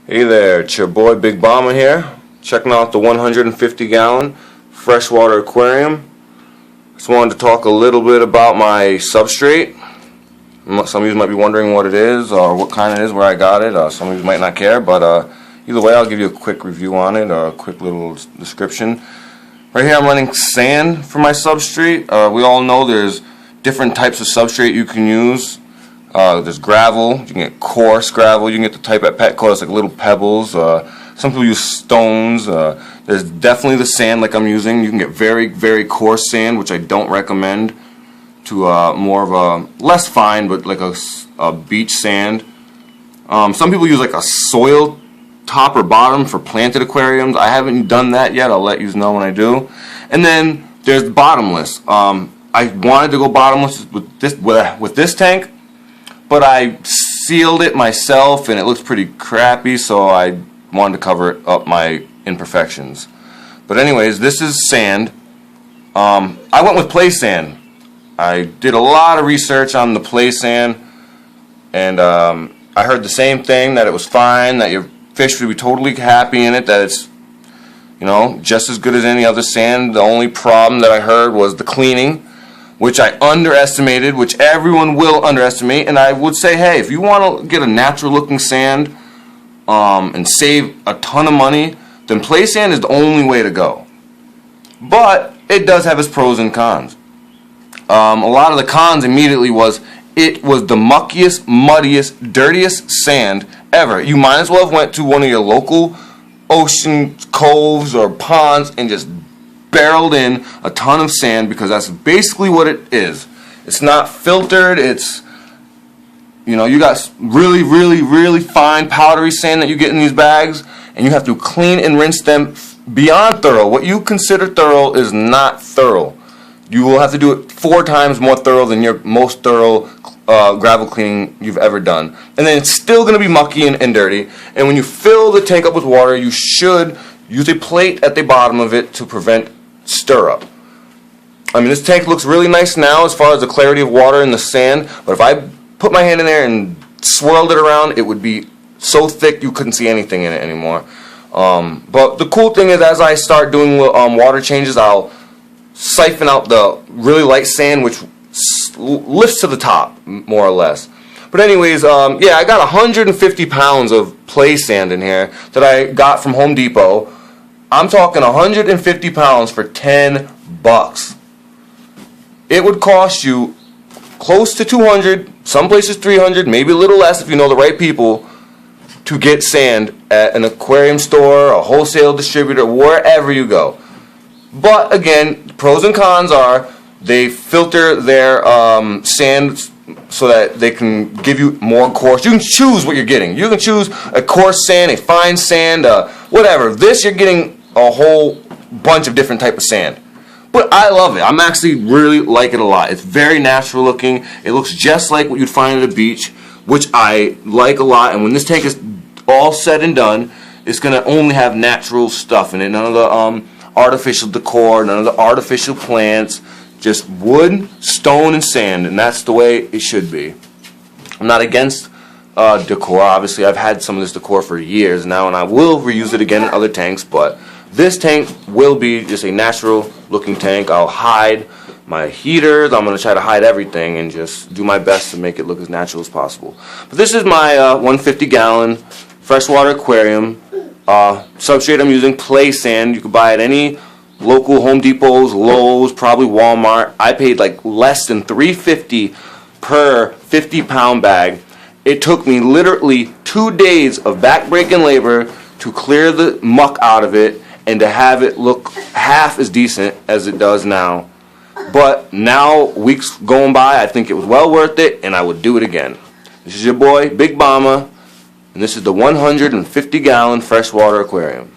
Hey there, it's your boy Big Bomber here, checking out the 150-gallon freshwater aquarium. Just wanted to talk a little bit about my substrate. Some of you might be wondering what it is or what kind it is, where I got it. Some of you might not care, but either way I'll give you a quick review on it, a quick little description. Right here I'm running sand for my substrate. We all know there's different types of substrate you can use. There's gravel, you can get coarse gravel, you can get the type at Petco that's like little pebbles. Some people use stones. There's definitely the sand like I'm using. You can get very, very coarse sand, which I don't recommend, to more of a less fine, but like a beach sand. Some people use like a soil top or bottom for planted aquariums. I haven't done that yet. I'll let you know when I do. And then there's bottomless. I wanted to go bottomless with this tank, but I sealed it myself and it looks pretty crappy, so I wanted to cover up my imperfections. But anyways, this is sand. I went with play sand. I did a lot of research on the play sand, and I heard the same thing, that it was fine, that your fish would be totally happy in it, that it's, you know, just as good as any other sand. The only problem that I heard was the cleaning, which I underestimated, which everyone will underestimate. And I would say, hey, if you want to get a natural looking sand and save a ton of money, then play sand is the only way to go. But it does have its pros and cons. A lot of the cons immediately was it was the muckiest, muddiest, dirtiest sand ever. You might as well have went to one of your local ocean coves or ponds and just barreled in a ton of sand, because that's basically what it is. It's not filtered. It's, you know, you got really, really, really fine powdery sand that you get in these bags, and you have to clean and rinse them beyond thorough. What you consider thorough is not thorough. You will have to do it 4 times more thorough than your most thorough gravel cleaning you've ever done. And then it's still going to be mucky and dirty. And when you fill the tank up with water, you should use a plate at the bottom of it to prevent stir up. I mean, this tank looks really nice now as far as the clarity of water in the sand, but if I put my hand in there and swirled it around, it would be so thick you couldn't see anything in it anymore. But the cool thing is, as I start doing water changes, I'll siphon out the really light sand, which lifts to the top, more or less. But anyways, yeah, I got 150 pounds of play sand in here that I got from Home Depot. I'm talking 150 pounds for $10. It would cost you close to 200, some places 300, maybe a little less if you know the right people, to get sand at an aquarium store, a wholesale distributor, wherever you go. But again, pros and cons are they filter their sand so that they can give you more coarse. You can choose what you're getting. You can choose a coarse sand, a fine sand, whatever. This, you're getting a whole bunch of different type of sand. But I love it. I'm actually really like it a lot. It's very natural looking. It looks just like what you'd find at a beach, which I like a lot. And when this tank is all said and done, it's going to only have natural stuff in it. None of the artificial decor, none of the artificial plants. Just wood, stone, and sand. And that's the way it should be. I'm not against decor. Obviously, I've had some of this decor for years now, and I will reuse it again in other tanks, but this tank will be just a natural looking tank. I'll hide my heaters. I'm going to try to hide everything and just do my best to make it look as natural as possible. But this is my 150-gallon freshwater aquarium. Substrate I'm using play sand. You can buy at any local Home Depots, Lowe's, probably Walmart. I paid like less than $3.50 per 50-pound bag. It took me literally 2 days of back-breaking labor to clear the muck out of it and to have it look half as decent as it does now. But now, weeks going by, I think it was well worth it, and I would do it again. This is your boy, Big Bomber, and this is the 150-gallon freshwater aquarium.